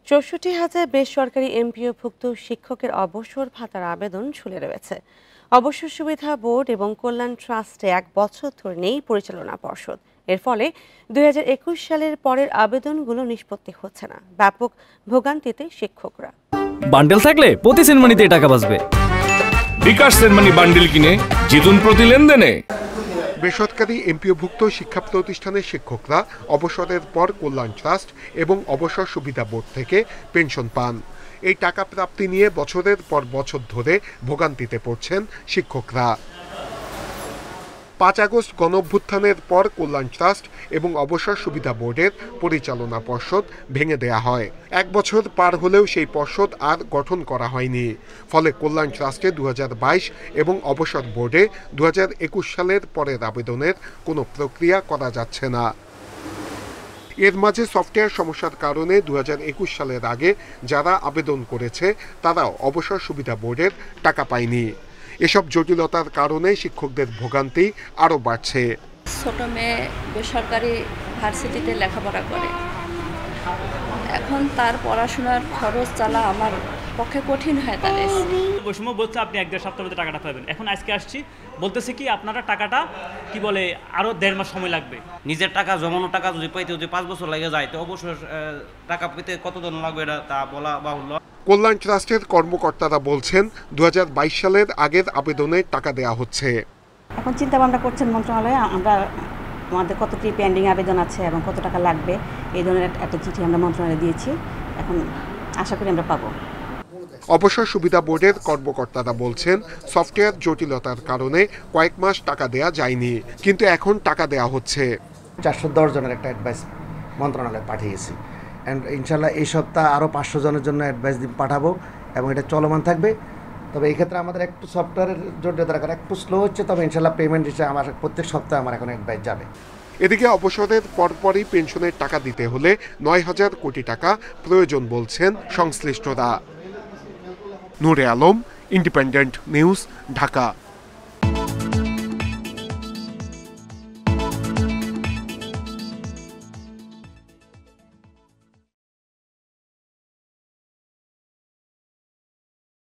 ৬৪,০০০ বেসরকারি এমপিওভুক্ত শিক্ষকের অবসর ভাতার আবেদন ঝুলে রয়েছে। অবসর সুবিধা বোর্ড এবং কল্যাণ ট্রাস্টে ১ বছর ধরে নেই পরিচালনা পর্ষদ। এর ফলে ২০২১ সালের পরের আবেদনগুলো নিষ্পত্তি হচ্ছে না। ব্যাপক ভোগান্তিতে শিক্ষকরা। বান্ডেল থাকলে প্রতি সেনমানিতে টাকা বাঁচবে। বিকাশ সেনমানি বান্ডেল কিনে জিতুন প্রতি লেনদেনে। বেসরকারি এমপিওভুক্ত শিক্ষা প্রতিষ্ঠানের শিক্ষকরা অবসরের পর কল্যাণ ট্রাস্ট এবং অবসর সুবিধা বোর্ড থেকে পেনশন পান। এই টাকা প্রাপ্তি নিয়ে বছরের পর বছর ধরে ভোগান্তিতে পড়ছেন শিক্ষকরা। ৫ আগস্ট গণঅভ্যুত্থানের পর কল্যাণ ট্রাস্ট এবং অবসর সুবিধা বোর্ডের পরিচালনা পর্ষদ ভেঙে দেয়া হয়। ১ বছর পার হলেও সেই পর্ষদ আর গঠন করা হয়নি। ফলে কল্যাণ ট্রাস্টে ২০২২ এবং অবসর বোর্ডে ২০২১ সালের পরের আবেদনের কোনো প্রক্রিয়া করা যাচ্ছে না। এর মাঝে সফটওয়্যার সমস্যার কারণে ২০২১ সালের আগে যারা আবেদন করেছে তারাও অবসর সুবিধা বোর্ডের টাকা পায়নি। এসব জটিলতার কারণে শিক্ষকদের ভোগান্তি আরও বাড়ছে। ছোট মেয়ে বেসরকারি ভার্সিটিতে লেখাপড়া করে, এখন তার পড়াশোনার খরচ চালা আমার পক্ষে কঠিন হয়। তার বৈষম্য বলছে আপনি ১-১.৫ সপ্তাহের মধ্যে টাকাটা পাবেন। এখন আজকে আসছি বলতেছে কি আপনারা টাকাটা কি বলে আরো ১.৫ মাস সময় লাগবে। নিজের টাকা জমানো টাকা যদি পাইতে যদি ৫ বছর লাগে যায় তো অবশ্যই টাকা পেতে কতদিন লাগবে এটা তা বলা বাহুল্য। কল্যাণ ট্রাস্টের কর্মকর্তারা বলছেন ২০২২ সালের আগের আবেদনে টাকা দেয়া হচ্ছে। এখন চিন্তা ভাবনা করছেন মন্ত্রণালয়ে আমরা আমাদের কতটি পেন্ডিং আবেদন আছে এবং কত টাকা লাগবে এই ধরনের একটা চিঠি আমরা মন্ত্রণালয়ে দিয়েছি। এখন আশা করি আমরা পাবো। অবসর সুবিধা বোর্ডের কর্মকর্তারা বলছেন সফটওয়্যার জটিলতার কারণে কয়েক মাস টাকা দেয়া যায়নি, কিন্তু এখন টাকা দেয়া হচ্ছে। ৪১০ জনের একটা অ্যাডভাইস মন্ত্রণালয়ে পাঠিয়েছি। অ্যান্ড ইনশাল্লাহ এই সপ্তাহ আরও ৫০০ জনের জন্য অ্যাডভাইস পাঠাবো এবং এটা চলমান থাকবে। তবে এই ক্ষেত্রে আমাদের একটু সফটওয়্যারের জটিলতার কারণে একটু স্লো হচ্ছে, তবে ইনশাল্লাহ পেমেন্ট হিসেবে আমার প্রত্যেক সপ্তাহে আমার এখন অ্যাডভাইস যাবে। এদিকে অবসরের পরপরই পেনশনের টাকা দিতে হলে ৯,০০০ কোটি টাকা প্রয়োজন বলছেন সংশ্লিষ্টরা। নূরে আলম, ইন্ডিপেন্ডেন্ট নিউজ, ঢাকা।